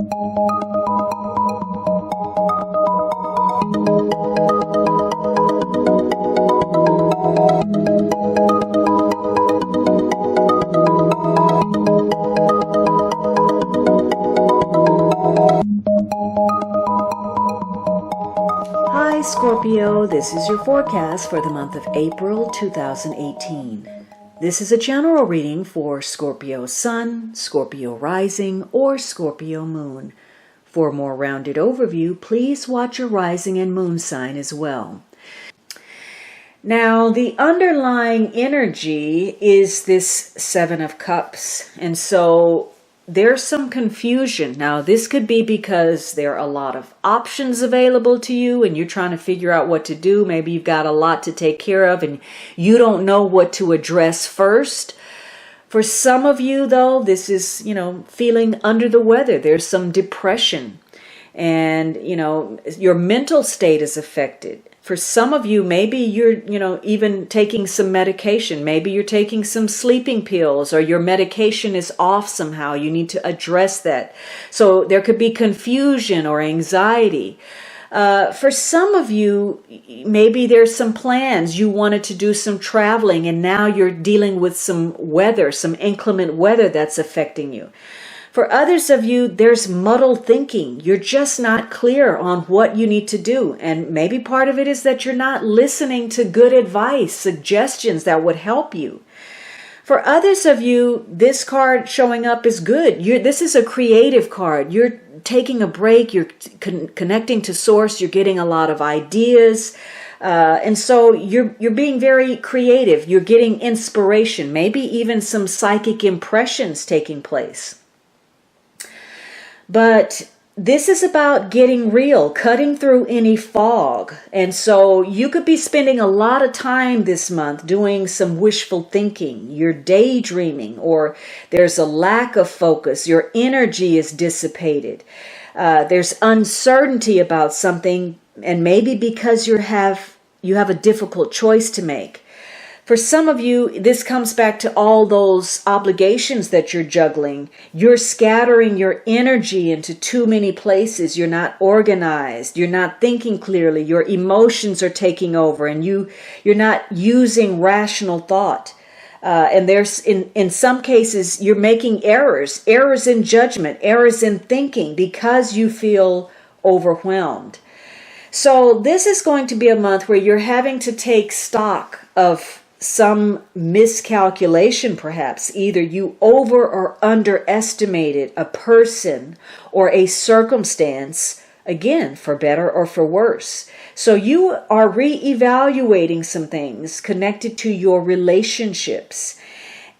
Hi Scorpio, this is your forecast for the month of April 2018. This is a general reading for Scorpio Sun, Scorpio Rising, or Scorpio Moon. For a more rounded overview, please watch your rising and moon sign as well. Now, the underlying energy is this Seven of Cups, and so there's some confusion. Now, this could be because there are a lot of options available to you and you're trying to figure out what to do. Maybe you've got a lot to take care of and you don't know what to address first. For some of you, though, this is, feeling under the weather. There's some depression and, your mental state is affected. For some of you, maybe you're, even taking some medication. Maybe you're taking some sleeping pills or your medication is off somehow. You need to address that. So there could be confusion or anxiety. For some of you, maybe there's some plans. You wanted to do some traveling and now you're dealing with some weather, some inclement weather that's affecting you. For others of you, there's muddled thinking. You're just not clear on what you need to do. And maybe part of it is that you're not listening to good advice, suggestions that would help you. For others of you, this card showing up is good. This is a creative card. You're taking a break. You're connecting to source. You're getting a lot of ideas. And so you're being very creative. You're getting inspiration, maybe even some psychic impressions taking place. But this is about getting real, cutting through any fog. And so you could be spending a lot of time this month doing some wishful thinking. You're daydreaming or there's a lack of focus. Your energy is dissipated. There's uncertainty about something and maybe because you have a difficult choice to make. For some of you, this comes back to all those obligations that you're juggling. You're scattering your energy into too many places. You're not organized. You're not thinking clearly. Your emotions are taking over and you're not using rational thought. And there's, in some cases, you're making errors in judgment, errors in thinking because you feel overwhelmed. So this is going to be a month where you're having to take stock of some miscalculation, perhaps. Either you over or underestimated a person or a circumstance, again, for better or for worse. So you are reevaluating some things connected to your relationships.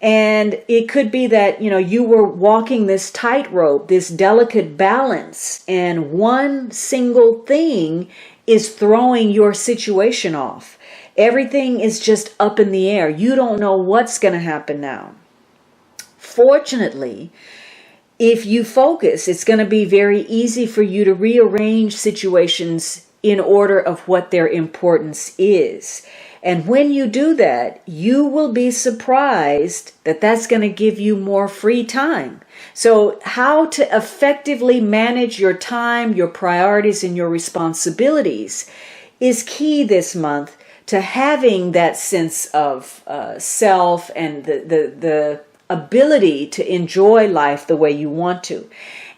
And it could be that, you were walking this tightrope, this delicate balance, and one single thing is throwing your situation off. Everything is just up in the air. You don't know what's going to happen now. Fortunately, if you focus, it's going to be very easy for you to rearrange situations in order of what their importance is. And when you do that, you will be surprised that that's going to give you more free time. So how to effectively manage your time, your priorities, and your responsibilities is key this month to having that sense of self and the ability to enjoy life the way you want to.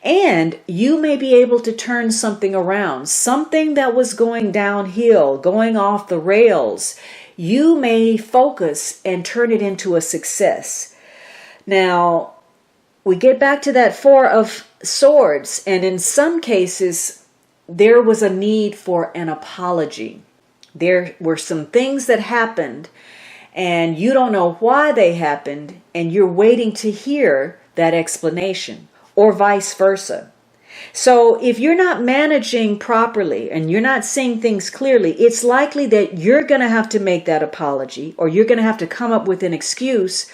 And you may be able to turn something around, something that was going downhill, going off the rails. You may focus and turn it into a success. Now, we get back to that Four of Swords, and in some cases, there was a need for an apology. There were some things that happened and you don't know why they happened and you're waiting to hear that explanation or vice versa. So if you're not managing properly and you're not seeing things clearly, it's likely that you're going to have to make that apology or you're going to have to come up with an excuse,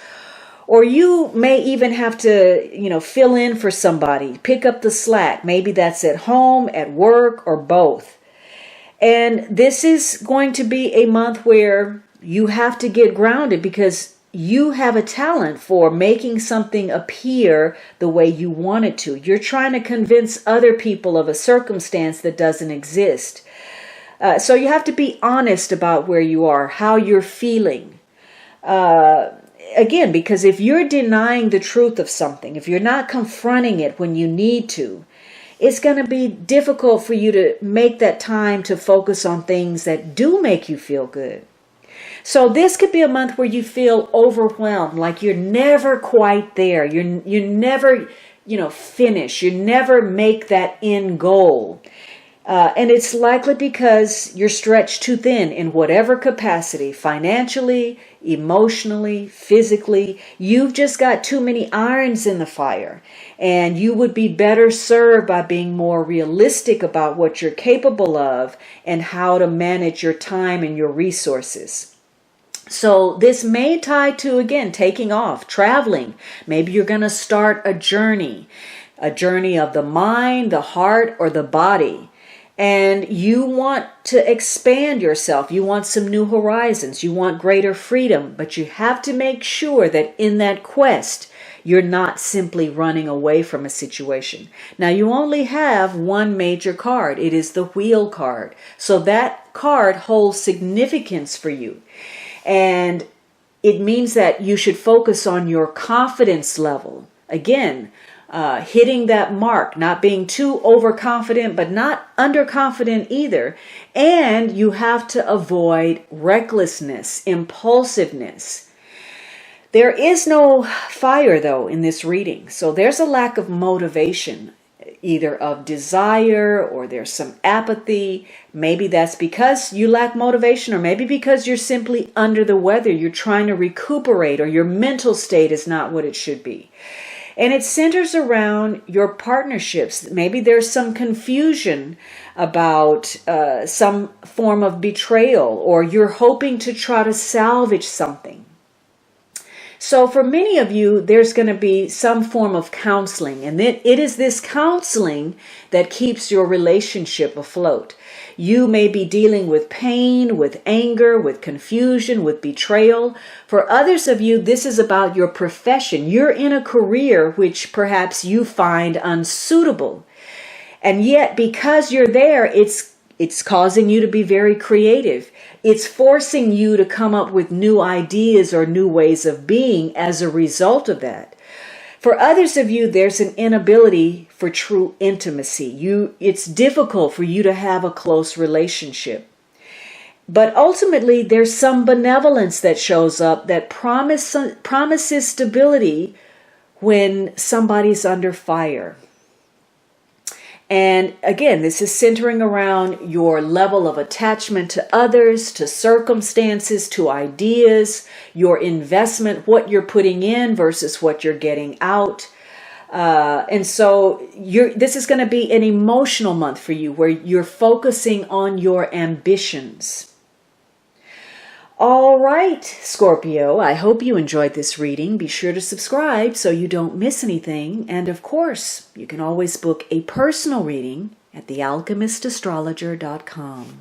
or you may even have to, fill in for somebody, pick up the slack. Maybe that's at home, at work, or both. And this is going to be a month where you have to get grounded because you have a talent for making something appear the way you want it to. You're trying to convince other people of a circumstance that doesn't exist. So you have to be honest about where you are, how you're feeling. Again, because if you're denying the truth of something, if you're not confronting it when you need to, it's going to be difficult for you to make that time to focus on things that do make you feel good. So this could be a month where you feel overwhelmed, like you're never quite there. You never, finish. You never make that end goal. And it's likely because you're stretched too thin in whatever capacity, financially, emotionally, physically. You've just got too many irons in the fire. And you would be better served by being more realistic about what you're capable of and how to manage your time and your resources. So this may tie to, again, taking off, traveling. Maybe you're going to start a journey of the mind, the heart, or the body. And you want to expand yourself. You want some new horizons. You want greater freedom. But you have to make sure that in that quest, you're not simply running away from a situation. Now, you only have one major card. It is the Wheel card. So that card holds significance for you. And it means that you should focus on your confidence level. Again, hitting that mark, not being too overconfident, but not underconfident either. And you have to avoid recklessness, impulsiveness. There is no fire, though, in this reading. So there's a lack of motivation, either of desire or there's some apathy. Maybe that's because you lack motivation, or maybe because you're simply under the weather. You're trying to recuperate, or your mental state is not what it should be. And it centers around your partnerships. Maybe there's some confusion about some form of betrayal, or you're hoping to try to salvage something. So for many of you, there's going to be some form of counseling, and it is this counseling that keeps your relationship afloat. You may be dealing with pain, with anger, with confusion, with betrayal. For others of you, this is about your profession. You're in a career which perhaps you find unsuitable. And yet, because you're there, it's causing you to be very creative. It's forcing you to come up with new ideas or new ways of being as a result of that. For others of you, there's an inability for true intimacy. It's difficult for you to have a close relationship. But ultimately, there's some benevolence that shows up that promises stability when somebody's under fire. And again, this is centering around your level of attachment to others, to circumstances, to ideas, your investment, what you're putting in versus what you're getting out. And so this is going to be an emotional month for you where you're focusing on your ambitions. All right, Scorpio, I hope you enjoyed this reading. Be sure to subscribe so you don't miss anything. And of course, you can always book a personal reading at thealchemistastrologer.com.